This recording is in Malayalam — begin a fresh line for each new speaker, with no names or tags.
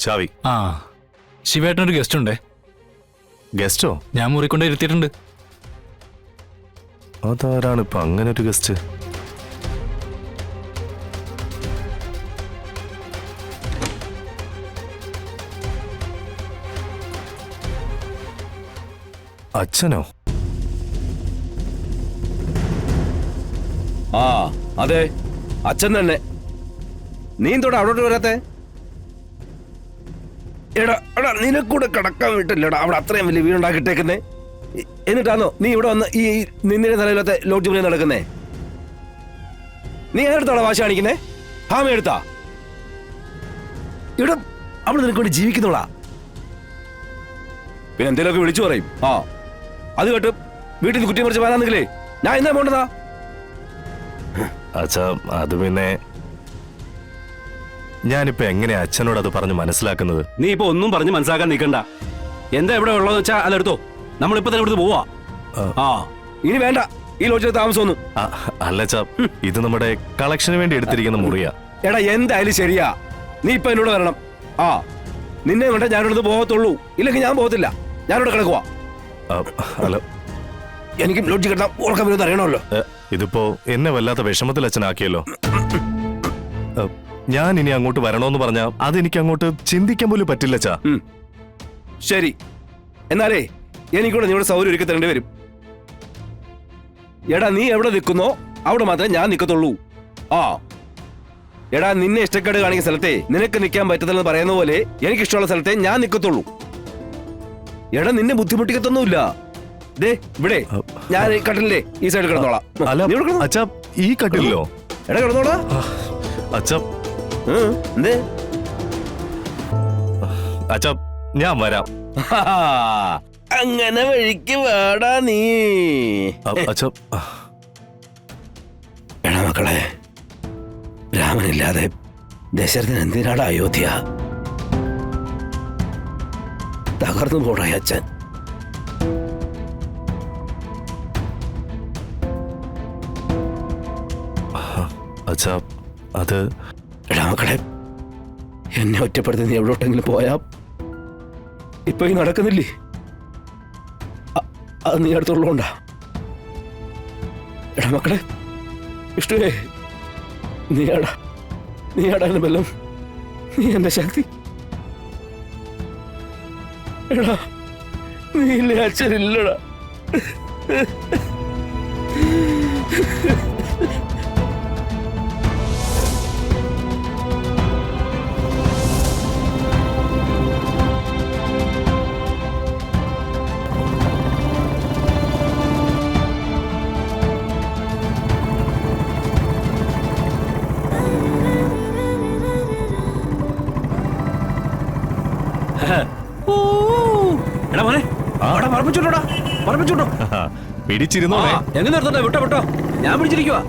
ചാവി.
ആ ശിവേട്ടനൊരു ഗസ്റ്റ് ഉണ്ടേ.
ഗസ്റ്റോ?
ഞാൻ മുറിക്കൊണ്ട് ഇരുത്തിയിട്ടുണ്ട്.
അതാരാണ് ഇപ്പൊ അങ്ങനെ ഒരു ഗസ്റ്റ്? അച്ഛനോ?
ആ അതെ, അച്ഛൻ തന്നെ. നീ എന്തോടെ അവിടോട്ട് വരാത്തെ? എടാ എടാ നിനക്കൂടെ കിടക്കാൻ വിട്ടില്ലടാ അവിടെ അത്രയും വലിയ വീടുണ്ടാക്കിട്ടേക്കുന്നേ. എന്നിട്ടാന്നോ നീ ഇവിടെ വന്ന് ഈ നിന്നിന്റെ നിലയിലത്തെ ലോഡ്ജ് മുന്നിൽ നടക്കുന്നേ? നീ എടുത്താളോ വാശി കാണിക്കുന്നേ? ഹാമ എടുത്താ ഇവിടെ അവിടെ നിനക്ക് വേണ്ടി ജീവിക്കുന്നോളാ. പിന്നെ എന്തേലൊക്കെ വിളിച്ചു പറയും. ആ അത് കേട്ട് വീട്ടിൽ നിന്ന് കുറ്റി മറിച്ച് വരാന്നെങ്കിലേ ഞാൻ എന്നാ പോണ്ടതാ?
അച്ഛാ അത് പിന്നെ ഞാനിപ്പോ എങ്ങനെയാ അച്ഛനോട് അത് പറഞ്ഞ് മനസ്സിലാക്കുന്നത്?
നീ ഇപ്പൊ ഒന്നും പറഞ്ഞ് മനസ്സിലാക്കാൻ നിൽക്കണ്ട. എന്താ എവിടെ ഉള്ളതെന്ന് വെച്ചാ അതെടുത്തോ. നമ്മളിപ്പോ തന്നെ ഇവിടുന്ന് പോവാ.
ആ ഇനി വേണ്ട ഈ ലോഡ്ജിൽ താമസമൊന്നും.
അല്ല അച്ഛാ, ഇത് നമ്മുടെ കളക്ഷന് വേണ്ടി എടുത്തിരിക്കുന്ന മുറിയാ.
എടാ എന്തായാലും ശരിയാ, നീ ഇപ്പൊ എന്നോട് വരണം. ആ നിന്നെ വേണ്ട ഞാനിവിടുന്ന് പോകത്തുള്ളൂ, ഇല്ലെങ്കിൽ ഞാൻ പോകത്തില്ല. ഞാനിവിടെ കിടക്കുവാ.
ഹലോ,
എനിക്ക് ലോഡ്ജ് കിട്ടാൻ ഓർക്കാൻ വരുന്നത് അറിയണമല്ലോ.
ഇതിപ്പോ എന്നെ വല്ലാത്ത വിഷമത്തിൽ അച്ഛനാക്കിയല്ലോ. ഞാൻ ഇനി അങ്ങോട്ട് വരണോന്ന് പറഞ്ഞാ അതെനിക്ക് അങ്ങോട്ട് ചിന്തിക്കാൻ പോലും പറ്റില്ല അച്ഛാ.
ശരി, എന്നാലേ എനിക്കൂടെ നീ ഇവിടെ സൗകര്യം ഒരുക്കി തരേണ്ടി വരും. എടാ നീ എവിടെ നിൽക്കുന്നോ അവിടെ മാത്രമേ ഞാൻ നിൽക്കത്തുള്ളൂ. ആ എടാ നിന്നെ ഇഷ്ടക്കേട് കാണിക്കുന്ന സ്ഥലത്തെ നിനക്ക് നിൽക്കാൻ പറ്റത്തില്ലെന്ന് പറയുന്ന പോലെ എനിക്ക് ഇഷ്ടമുള്ള സ്ഥലത്തെ ഞാൻ നിൽക്കത്തുള്ളൂ. എടാ നിന്നെ ബുദ്ധിമുട്ടിക്കത്തൊന്നുമില്ല. ദേ ഇവിടെ ഞാൻ കട്ടിലില്ലേ ഈ സൈഡിൽ കിടന്നോളാം.
അച്ഛാ ഈ കട്ടിലോ?
എടാ കിടന്നോളാ.
അച്ഛാ
എന്തേ?
അച്ഛാ ഞാൻ വരാം.
അങ്ങനെ വഴിക്ക് വേടാ നീ.
അച്ഛാ
എടാ മക്കളെ, രാമനില്ലാതെ ദശരഥൻ എന്തിനാണ് അയോധ്യ? തകർന്നു പോടാ അച്ഛൻ.
അച്ഛാ അത്
എടാ മക്കളെ, എന്നെ ഒറ്റപ്പെടുത്തി നീ എവിടോട്ടെങ്കിലും പോയാ ഇപ്പൊ ഈ നടക്കുന്നില്ലേ? അത് നീ അടുത്തുള്ളോണ്ടാ. എടാ മക്കളെ, ഇഷ്ടേ നീയാടാ എന്റെ ബലം, നീ എന്റെ ശക്തി. എടാ നീ ഇല്ലേ അച്ഛനില്ലടാ.
എടാ മോനെ, അവിടെ പറപ്പിച്ചോട്ടോടാ, പറപ്പിച്ചോട്ടോ.
പിടിച്ചിരുന്നോ?
എങ്ങനെ നിർത്തട്ടെ? വിട്ടോ വിട്ടോ, ഞാൻ പിടിച്ചിരിക്കുവാ.